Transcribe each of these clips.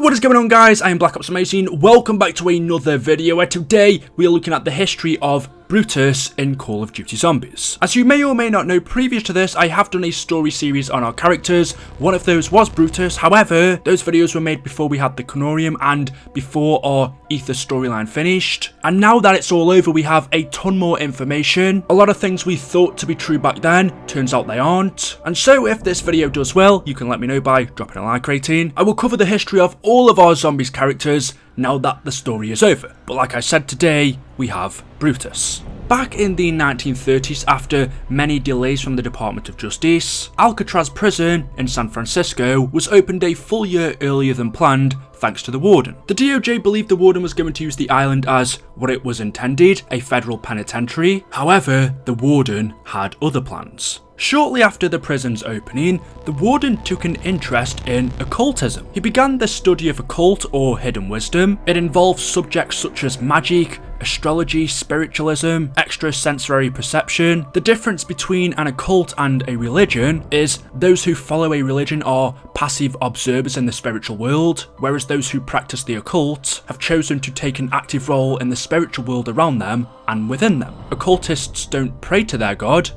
What is going on, guys? I am BlackOpsAmazing. Welcome back to another video where today we are looking at the history of Brutus in Call of Duty Zombies. As you may or may not know, previous to this I have done a story series on our characters. One of those was Brutus. However, those videos were made before we had the Canorium and before our Ether storyline finished. And now that it's all over, we have a ton more information. A lot of things we thought to be true back then, turns out they aren't. And so if this video does well, you can let me know by dropping a like rating. I will cover the history of all of our zombies characters now that the story is over. But like I said, today we have Brutus. Back in the 1930s, after many delays from the Department of Justice, Alcatraz prison in San Francisco was opened a full year earlier than planned thanks to the Warden. The DOJ believed the Warden was going to use the island as what it was intended, a federal penitentiary. However, the Warden had other plans. Shortly after the prison's opening, the Warden took an interest in occultism. He began the study of occult or hidden wisdom. It involves subjects such as magic, astrology, spiritualism, extrasensory perception. The difference between an occult and a religion is those who follow a religion are passive observers in the spiritual world, whereas those who practice the occult have chosen to take an active role in the spiritual world around them and within them. Occultists don't pray to their god,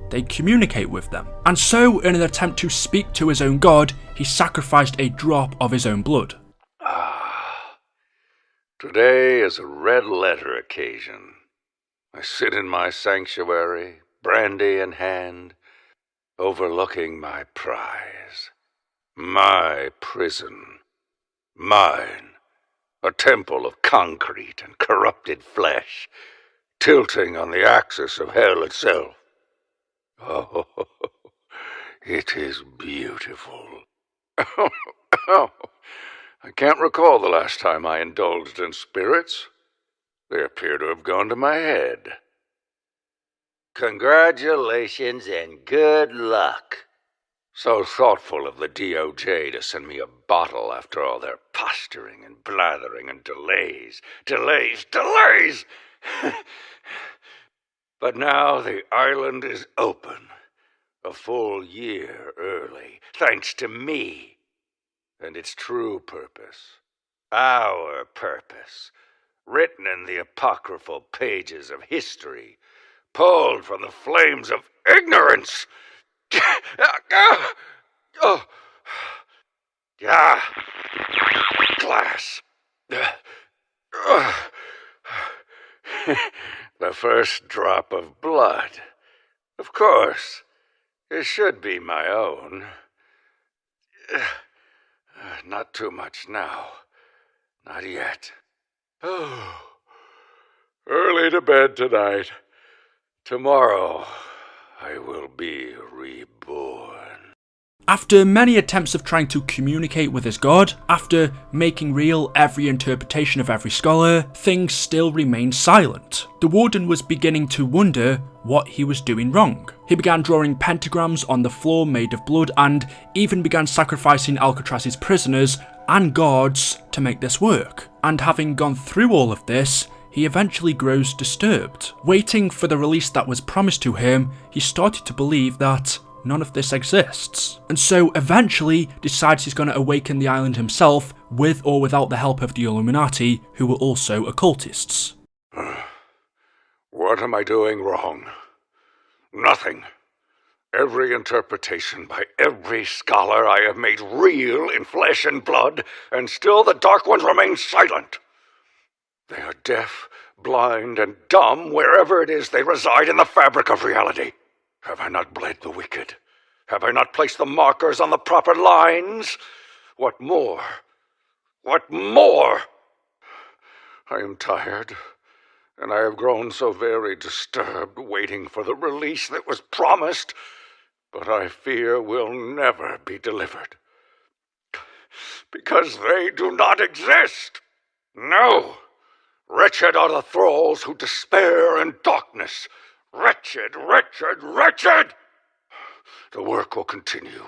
they communicate with them. And so, in an attempt to speak to his own god, he sacrificed a drop of his own blood. Today is a red letter occasion. I sit in my sanctuary, brandy in hand, overlooking my prize. My prison. Mine. A temple of concrete and corrupted flesh, tilting on the axis of hell itself. Oh, it is beautiful. I can't recall the last time I indulged in spirits. They appear to have gone to my head. Congratulations and good luck. So thoughtful of the DOJ to send me a bottle after all their posturing and blathering and delays. Delays! But now the island is open, a full year early, thanks to me and its true purpose, our purpose, written in the apocryphal pages of history, pulled from the flames of ignorance. Glass. The first drop of blood. Of course, it should be my own. Not too much now. Not yet. Oh, early to bed tonight. Tomorrow, I will be reborn. After many attempts of trying to communicate with his god, after making real every interpretation of every scholar, things still remained silent. The Warden was beginning to wonder what he was doing wrong. He began drawing pentagrams on the floor made of blood and even began sacrificing Alcatraz's prisoners and guards to make this work. And having gone through all of this, he eventually grows disturbed. Waiting for the release that was promised to him, he started to believe that none of this exists. And so eventually decides he's going to awaken the island himself, with or without the help of the Illuminati, who were also occultists. What am I doing wrong? Nothing. Every interpretation by every scholar I have made real in flesh and blood, and still the Dark Ones remain silent. They are deaf, blind, and dumb wherever it is they reside in the fabric of reality. Have I not bled the wicked? Have I not placed the markers on the proper lines? What more? What more? I am tired, and I have grown so very disturbed waiting for the release that was promised, but I fear will never be delivered. Because they do not exist. No. Wretched are the thralls who despair in darkness. Wretched, wretched, wretched! The work will continue,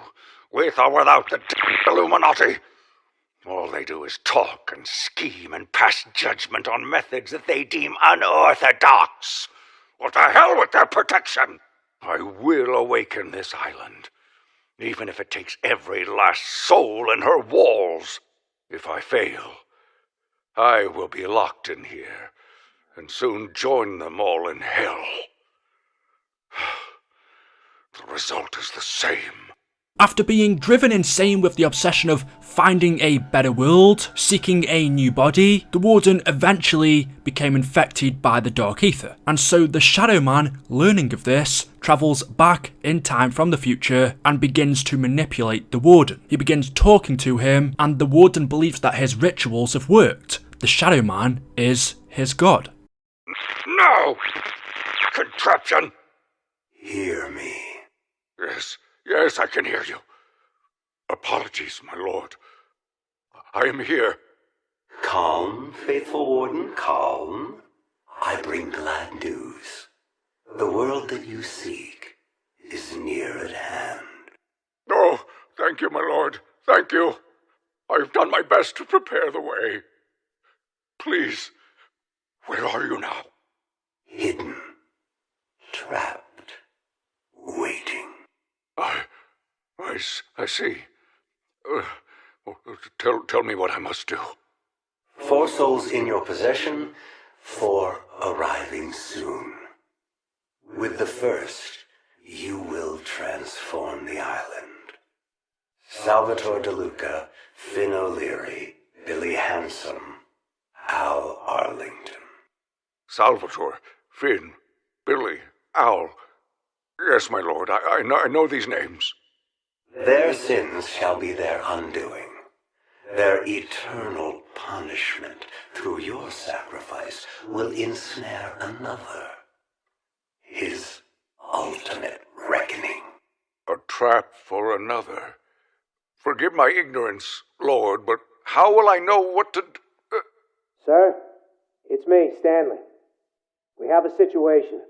with or without the Illuminati. All they do is talk and scheme and pass judgment on methods that they deem unorthodox. What the hell with their protection? I will awaken this island, even if it takes every last soul in her walls. If I fail, I will be locked in here, and soon join them all in hell. The result is the same. After being driven insane with the obsession of finding a better world, seeking a new body, the Warden eventually became infected by the Dark Ether. And so the Shadow Man, learning of this, travels back in time from the future and begins to manipulate the Warden. He begins talking to him, and the Warden believes that his rituals have worked. The Shadow Man is his god. No! Contraption! Hear me. Yes, I can hear you. Apologies, my lord. I am here. Calm, faithful Warden, calm. I bring glad news. The world that you seek is near at hand. Oh, thank you, my lord. Thank you. I've done my best to prepare the way. Please, where are you now? Hidden, trapped, waiting. I see. Tell me what I must do. 4 souls in your possession, 4 arriving soon. With the first, you will transform the island. Salvatore De Luca, Finn O'Leary, Billy Handsome, Al Arlington. Salvatore, Finn, Billy, Al. Yes, my lord, I know these names. Their sins shall be their undoing. Their eternal punishment through your sacrifice will ensnare another. His ultimate reckoning. A trap for another. Forgive my ignorance, Lord, but how will I know what to do? Sir, it's me, Stanley. We have a situation.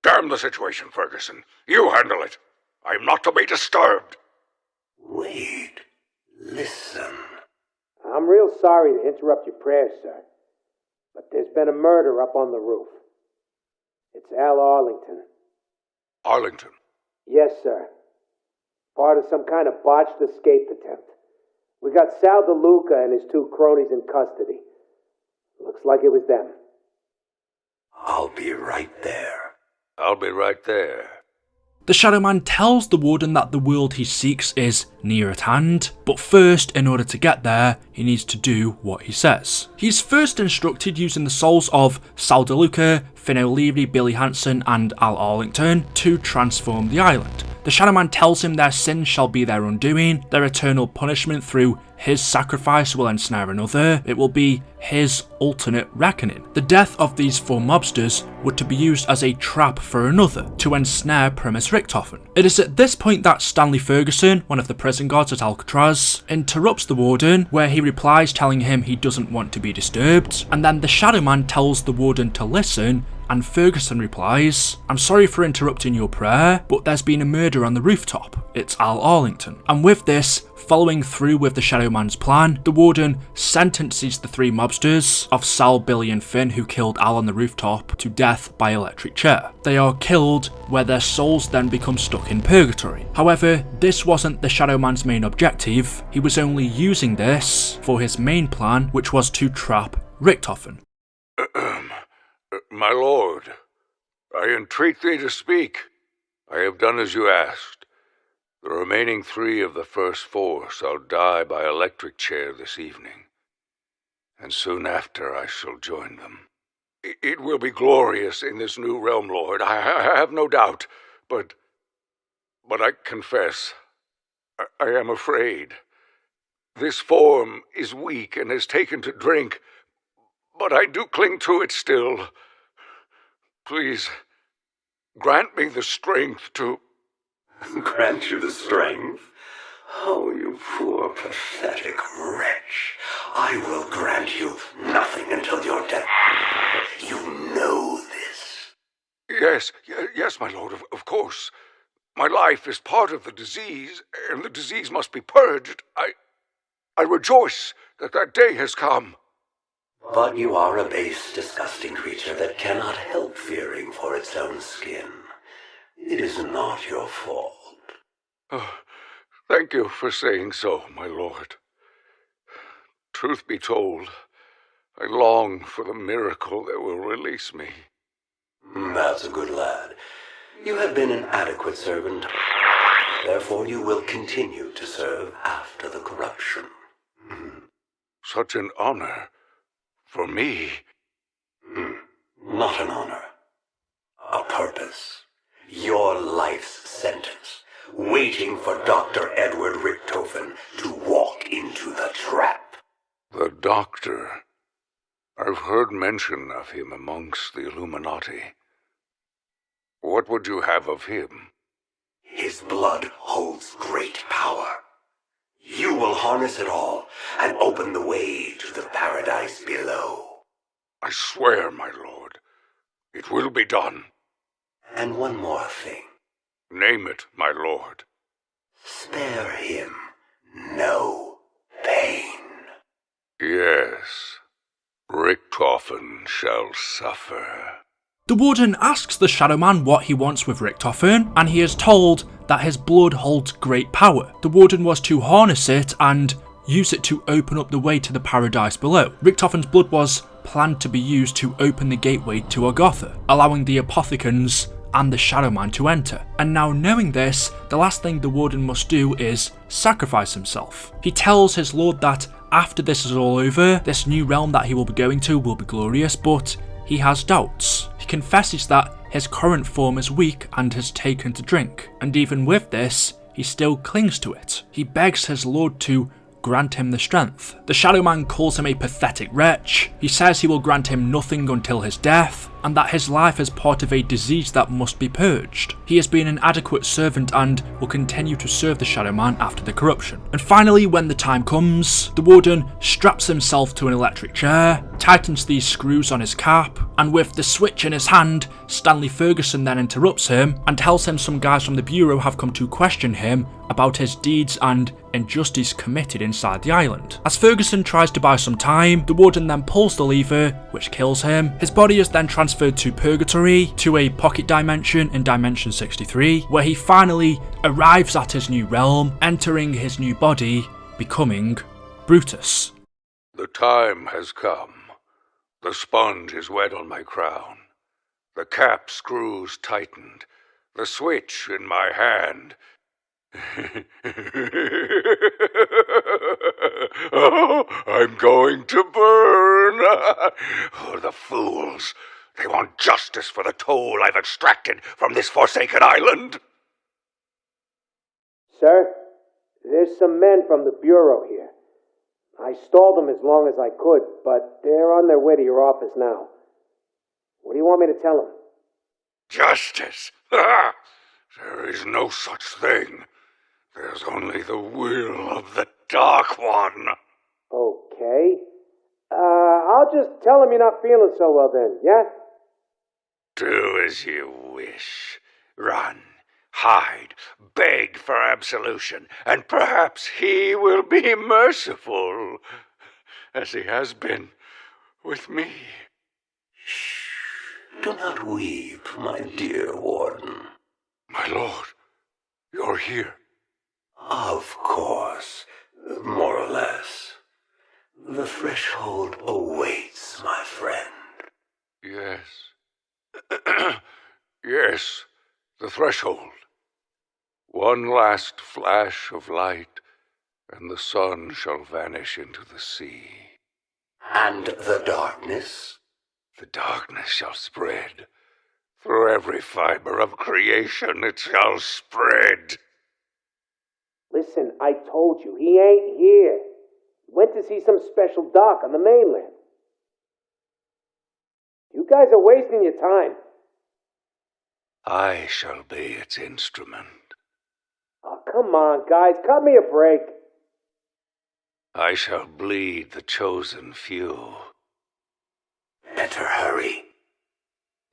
Damn the situation, Ferguson. You handle it. I am not to be disturbed. Wait. Listen. I'm real sorry to interrupt your prayers, sir, but there's been a murder up on the roof. It's Al Arlington. Arlington? Yes, sir. Part of some kind of botched escape attempt. We got Sal DeLuca and his 2 cronies in custody. Looks like it was them. I'll be right there. I'll be right there. The Shadow Man tells the Warden that the world he seeks is near at hand, but first, in order to get there, he needs to do what he says. He's first instructed using the souls of Sal DeLuca, Finn O'Leary, Billy Hanson and Al Arlington to transform the island. The Shadow Man tells him their sins shall be their undoing, their eternal punishment through his sacrifice will ensnare another, it will be his ultimate reckoning. The death of these 4 mobsters would to be used as a trap for another, to ensnare Primis Richtofen. It is at this point that Stanley Ferguson, one of the prison guards at Alcatraz, interrupts the Warden, where he replies telling him he doesn't want to be disturbed, and then the Shadow Man tells the Warden to listen, and Ferguson replies, "I'm sorry for interrupting your prayer, but there's been a murder on the rooftop. It's Al Arlington." And with this, following through with the Shadow Man's plan, the Warden sentences the 3 mobsters of Sal, Billy and Finn who killed Al on the rooftop to death by electric chair. They are killed, where their souls then become stuck in purgatory. However, this wasn't the Shadow Man's main objective, he was only using this for his main plan, which was to trap Richtofen. My lord, I entreat thee to speak. I have done as you asked. The remaining 3 of the first 4 shall die by electric chair this evening, and soon after I shall join them. It will be glorious in this new realm, Lord, I have no doubt, but I confess, I am afraid. This form is weak and has taken to drink, but I do cling to it still. Please, grant me the strength to... Grant you the strength? Oh, you poor, pathetic wretch. I will grant you nothing until your death. You know this. Yes, my lord, of course. My life is part of the disease, and the disease must be purged. I rejoice that that day has come. But you are a base, disgusting creature that cannot help fearing for its own skin. It is not your fault. Oh, thank you for saying so, my lord. Truth be told, I long for the miracle that will release me. That's a good lad. You have been an adequate servant. Therefore you will continue to serve after the corruption. Such an honor for me. Not an honor. A purpose. Your life's sentence. Waiting for Dr. Edward Richtofen to walk into the trap. The Doctor. I've heard mention of him amongst the Illuminati. What would you have of him? His blood holds great power. You will harness it all and open the way to the paradise below. I swear, my lord, it will be done. And one more thing. Name it, my lord. Spare him no pain. Yes, Richtofen shall suffer. The Warden asks the Shadow Man what he wants with Richtofen, and he is told that his blood holds great power. The Warden was to harness it and use it to open up the way to the paradise below. Richtofen's blood was planned to be used to open the gateway to Agartha, allowing the Apothecans and the Shadow Man to enter. And now knowing this, the last thing the Warden must do is sacrifice himself. He tells his lord that after this is all over, this new realm that he will be going to will be glorious, but he has doubts. He confesses that his current form is weak and has taken to drink, and even with this, he still clings to it. He begs his lord to grant him the strength. The Shadow Man calls him a pathetic wretch. He says he will grant him nothing until his death, and that his life is part of a disease that must be purged. He has been an adequate servant and will continue to serve the Shadow Man after the corruption. And finally, when the time comes, the Warden straps himself to an electric chair, tightens these screws on his cap, and with the switch in his hand, Stanley Ferguson then interrupts him and tells him some guys from the Bureau have come to question him about his deeds and injustice committed inside the island. As Ferguson tries to buy some time, the Warden then pulls the lever, which kills him. His body is then transferred to Purgatory, to a pocket dimension in Dimension 63, where he finally arrives at his new realm, entering his new body, becoming Brutus. The time has come. The sponge is wet on my crown. The cap screws tightened. The switch in my hand. Oh, I'm going to burn. Oh, the fools. They want justice for the toll I've extracted from this forsaken island. Sir, there's some men from the Bureau here. I stalled them as long as I could, but they're on their way to your office now. What do you want me to tell them? Justice? There is no such thing. There's only the will of the Dark One. Okay. I'll just tell them you're not feeling so well then, yeah? Do as you wish. Run, hide, beg for absolution, and perhaps he will be merciful, as he has been with me. Shh. Do not weep, my dear Warden. My lord, you're here. Of course, more or less. The threshold awaits, my friend. Yes. Yes, the threshold. One last flash of light, and the sun shall vanish into the sea. And the darkness? The darkness shall spread. Through every fiber of creation it shall spread. Listen, I told you, he ain't here. He went to see some special doc on the mainland. You guys are wasting your time. I shall be its instrument. Oh, come on, guys, cut me a break. I shall bleed the chosen few. Better hurry.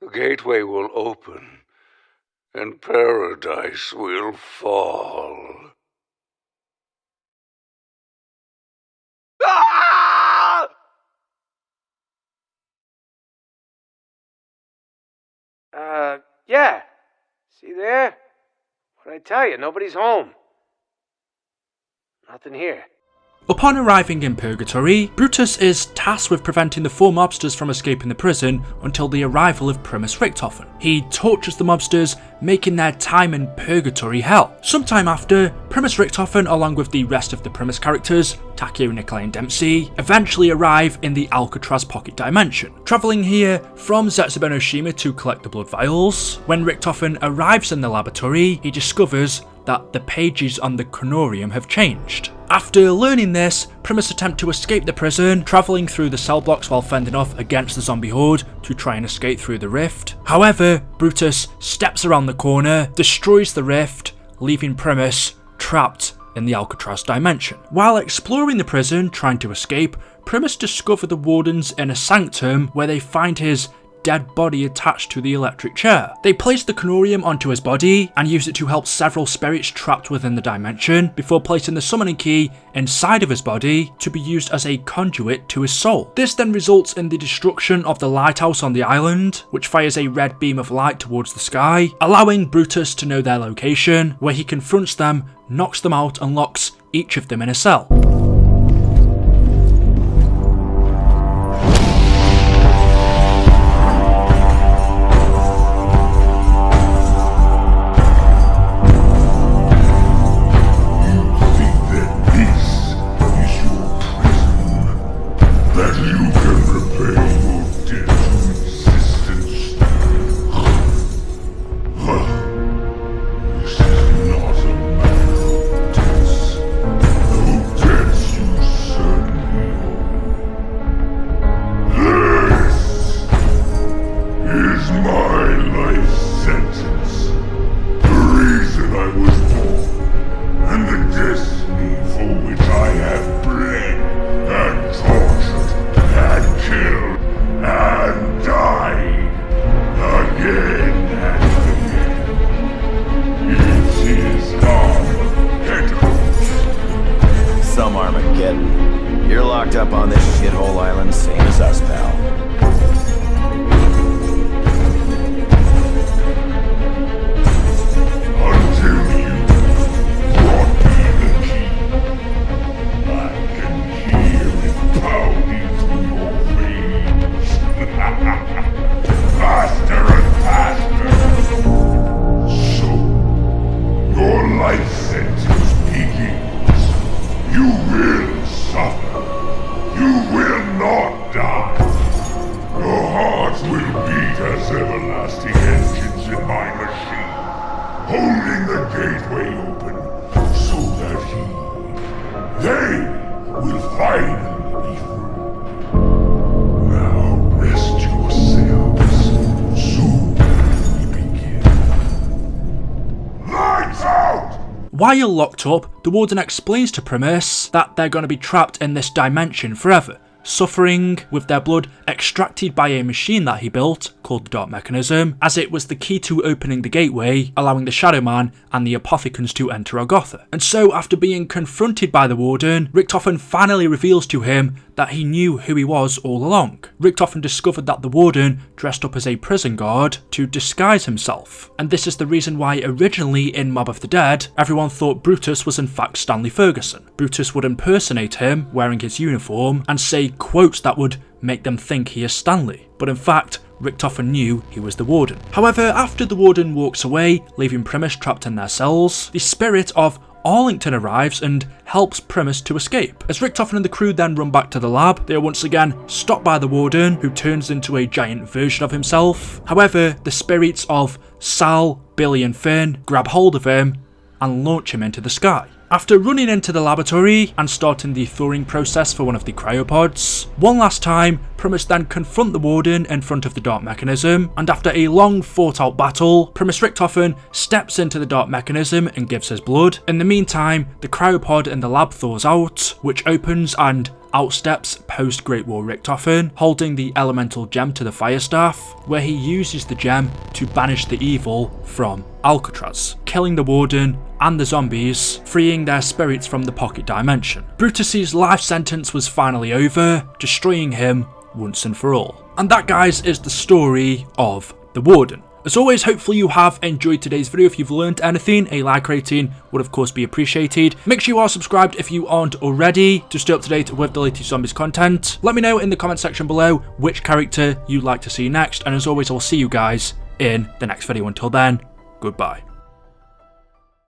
The gateway will open, and paradise will fall. Ah! Yeah. See there? What'd I tell you? Nobody's home. Nothing here. Upon arriving in Purgatory, Brutus is tasked with preventing the 4 mobsters from escaping the prison until the arrival of Primis Richtofen. He tortures the mobsters, making their time in Purgatory hell. Sometime after, Primis Richtofen, along with the rest of the Primis characters, Takeo, Nikolai and Dempsey, eventually arrive in the Alcatraz pocket dimension, travelling here from Zetsubenoshima to collect the blood vials. When Richtofen arrives in the laboratory, he discovers that the pages on the chronorium have changed. After learning this, Primis attempt to escape the prison, travelling through the cell blocks while fending off against the zombie horde to try and escape through the rift. However, Brutus steps around the corner, destroys the rift, leaving Primis trapped in the Alcatraz dimension. While exploring the prison, trying to escape, Primis discover the Warden's inner sanctum, where they find his dead body attached to the electric chair. They place the chronorium onto his body and use it to help several spirits trapped within the dimension before placing the summoning key inside of his body to be used as a conduit to his soul. This then results in the destruction of the lighthouse on the island, which fires a red beam of light towards the sky, allowing Brutus to know their location, where he confronts them, knocks them out and locks each of them in a cell. You're locked up on this shithole island, same as us, pal. Until you brought me the key, I can hear it pounding through your veins. Faster and faster. So, your life sentence begins. You will suffer. You will not die. Your hearts will beat as everlasting engines in my machine, holding the gateway open so that they will finally be free. Now rest yourselves. Soon we begin. Lights out! While locked up, the Warden explains to Primis that they're going to be trapped in this dimension forever, suffering with their blood extracted by a machine that he built called the Dark Mechanism, as it was the key to opening the gateway, allowing the Shadow Man and the Apothecans to enter Agatha. And so, after being confronted by the Warden, Richtofen finally reveals to him that he knew who he was all along. Richtofen discovered that the Warden dressed up as a prison guard to disguise himself, and this is the reason why originally in Mob of the Dead, everyone thought Brutus was in fact Stanley Ferguson. Brutus would impersonate him wearing his uniform and say quotes that would make them think he is Stanley, but in fact Richtofen knew he was the Warden. However, after the Warden walks away, leaving Primis trapped in their cells, the spirit of Arlington arrives and helps Primis to escape. As Richtofen and the crew then run back to the lab, they are once again stopped by the Warden, who turns into a giant version of himself. However, the spirits of Sal, Billy and Finn grab hold of him and launch him into the sky. After running into the laboratory and starting the thawing process for one of the cryopods, one last time, Primis then confront the Warden in front of the Dark Mechanism, and after a long fought out battle, Primis Richtofen steps into the Dark Mechanism and gives his blood. In the meantime, the cryopod in the lab thaws out, which opens and out steps post-Great War Richtofen, holding the elemental gem to the fire staff, where he uses the gem to banish the evil from Alcatraz, killing the Warden and the zombies, freeing their spirits from the pocket dimension. Brutus's life sentence was finally over, destroying him once and for all. And that, guys, is the story of the Warden. As always, hopefully you have enjoyed today's video. If you've learned anything, a like rating would of course be appreciated. Make sure you are subscribed if you aren't already to stay up to date with the latest zombies content. Let me know in the comment section below which character you'd like to see next, and as always, I'll see you guys in the next video. Until then, goodbye.